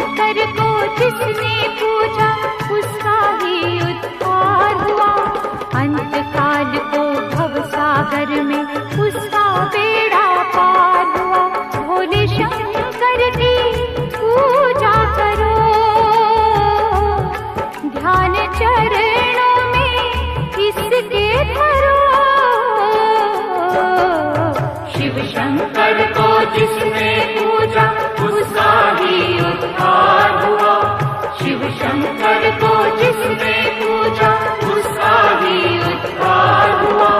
शंकर को जिसने पूजा उसका ही उद्धार हुआ। अंत काल को भवसागर में उसका बेड़ा पार हुआ। भोले शंकर की पूजा करो, ध्यान चरणों में इसके धरो। शिव शंकर को जिसने पूजा उसका ही उद्धार हुआ। शिव शंकर को जिसने पूजा उसका ही उद्धार हुआ।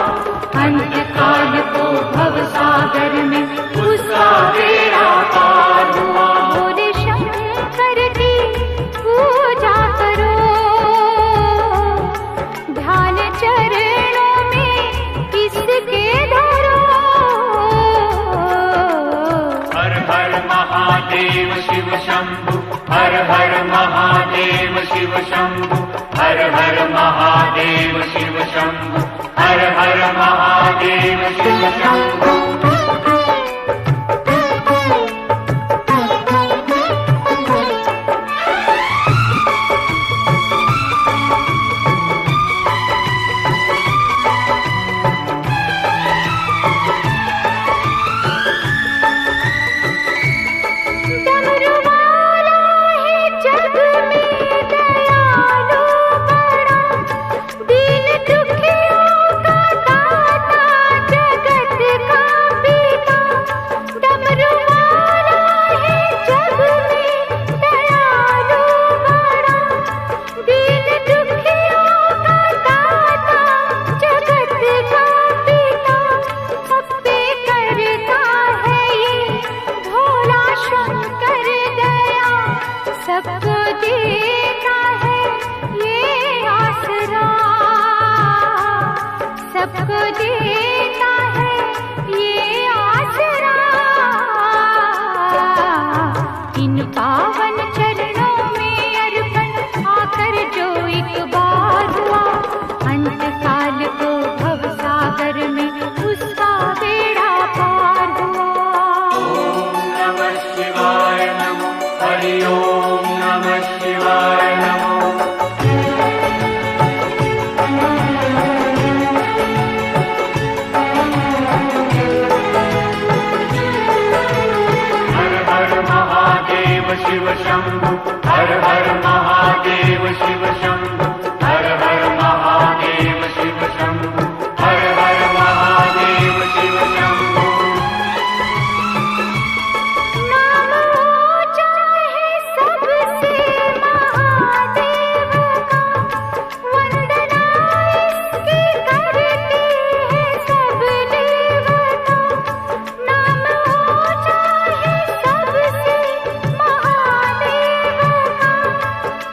अंत काल को भवसागर में उसका बेड़ा पार हुआ। भोले शंकर की पूजा करो, ध्यान चरणों में इसके धरो। हर हर महादेव शिव शंभु, हर हर महादेव शिव शंभु, हर हर महादेव शिव शंभु, हर हर महादेव शिव शंभु। सबको देता है ये आसरा, सबको देता है ये आसरा। इन पावन चरणों में अर्पण आकर जो एक बार हुआ। अंत काल को भवसागर में उसका बेड़ा पार हुआ। ओम नमः शिवाय नमो, हरि ओम नमः शिवाय नमो। हर हर महादेव शिव शंभु, हर हर महादेव शिव शंभु, हर हर महादेव शिव शंभु, हर हर महादेव शिव शंभु। नाम ऊंचा है सबसे महादेव का, वंदना इसकी करती है सब देवता। नाम ऊंचा है सबसे महादेव का,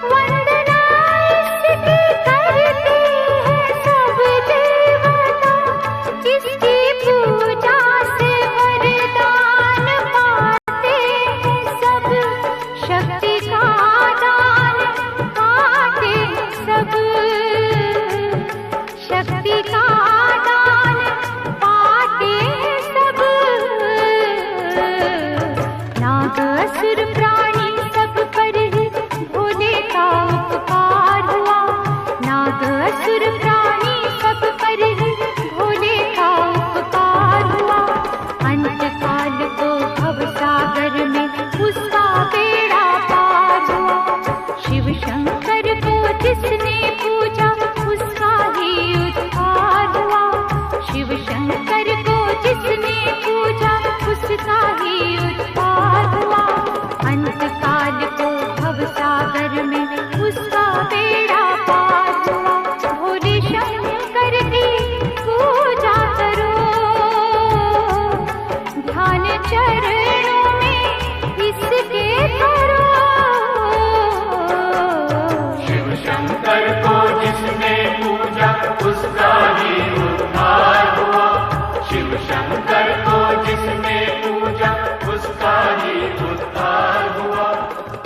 वंदना इसकी करती है सब देवता। इसकी पूजा से वरदान पाते हैं सब, शक्ति का दान पाते हैं सब, शक्ति का दान पाते हैं सब। नाग असुर प्राणी सब पर ही भोले का उपकार हुआ। नाग असुर प्राणी सब पर ही भोले का उपकार हुआ। अंत काल को भवसागर में उसका बेड़ा पार हुआ। शिव शंकर को जिसने पूजा उसका ही उद्धार हुआ। शिव शंकर को जिसने पूजा उसका ही उद्धार हुआ। अंत काल को भवसागर में उसका बेड़ा पार हुआ। भोले शंकर की पूजा करो, ध्यान चरणों में इसके धरो। शिव शंकर को जिसने पूजा उसका ही उद्धार हुआ। शिव शंकर को जिसने पूजा उसका ही उद्धार हुआ।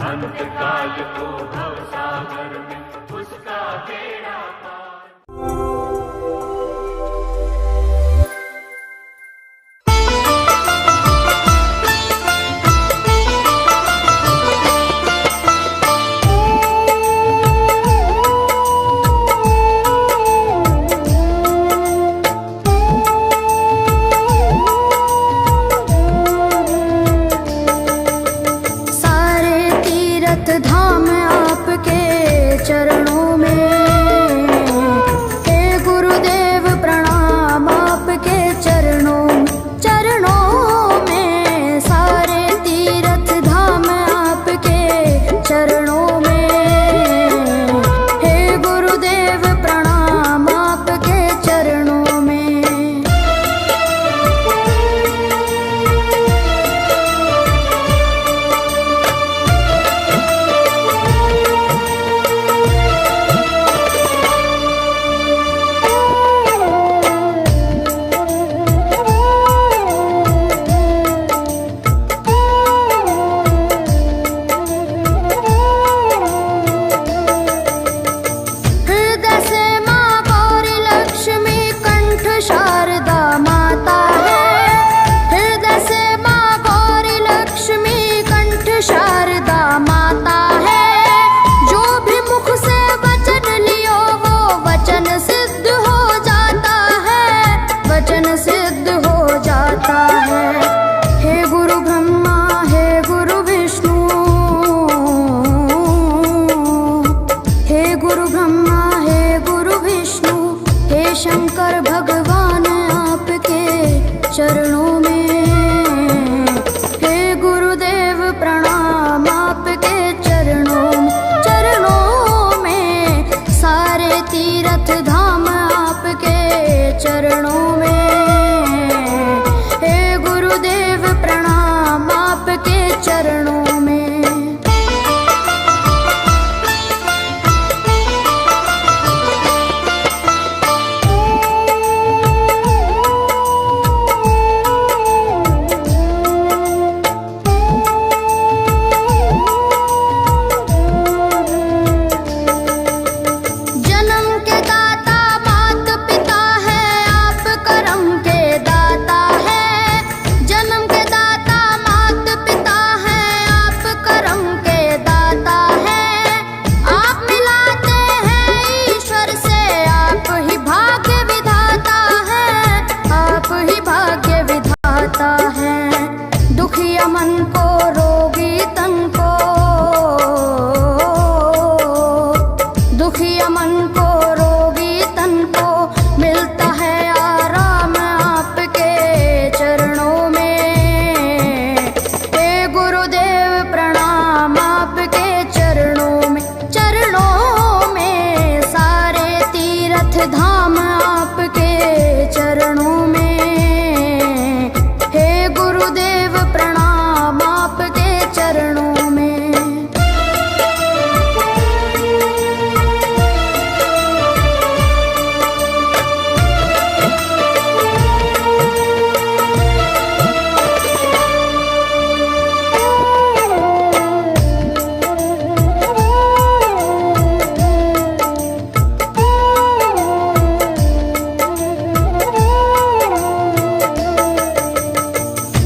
अंत काल को भवसागर में उसका बेड़ा पार। चरणों में। दुखिया मन को रोगी तन को, दुखिया मन को रोगी तन को मिलता है आराम आपके चरणों में। हे गुरुदेव प्रणाम आपके चरणों में, चरणों में सारे तीर्थ धाम आपके चरणों में। चरणों में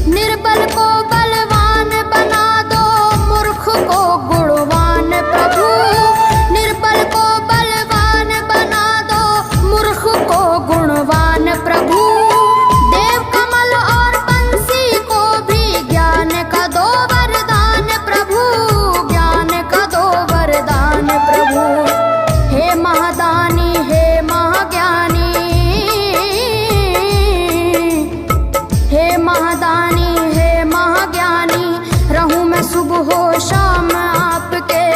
निर्बल को बलवान बना दो, मूर्ख को गुणवान प्रभु। निर्बल को बलवान बना दो, मूर्ख को गुणवान प्रभु। देव कमल और बंसी को भी ज्ञान का दो वरदान प्रभु, ज्ञान का दो वरदान प्रभु। हे महादानी हे महाज्ञानी, हे महादानी हे महाज्ञानी, रहूं मैं सुबह हो शाम आपके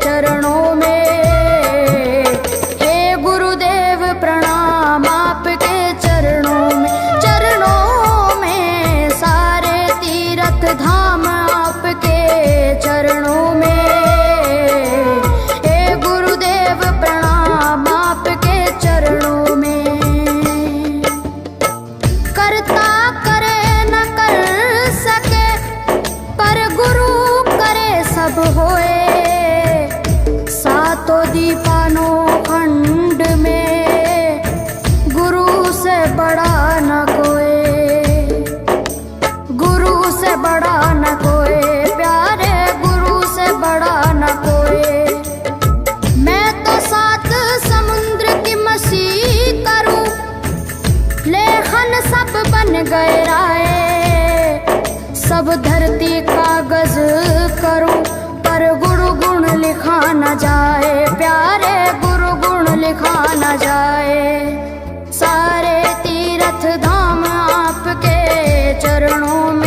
चरणों में। हे गुरुदेव प्रणाम आपके चरणों में, चरणों में सारे तीर्थ धाम आपके चरणों में। हे गुरुदेव प्रणाम आपके चरणों में। करता करे न कर सके, पर गुरु करे सब होए। सातों दीपानों खंड में गुरु से बड़ा न कोई, गुरु से बड़ा न कोई, प्यारे गुरु से बड़ा न कोई। मैं तो सात समुद्र की मसी करूं, लेखन सब बन गए राय। सब धरती कागज करूं, पर गुरु गुण लिखा न जाए, प्यारे गुरु गुण लिखा न जाए। सारे तीर्थ धाम आपके चरणों में।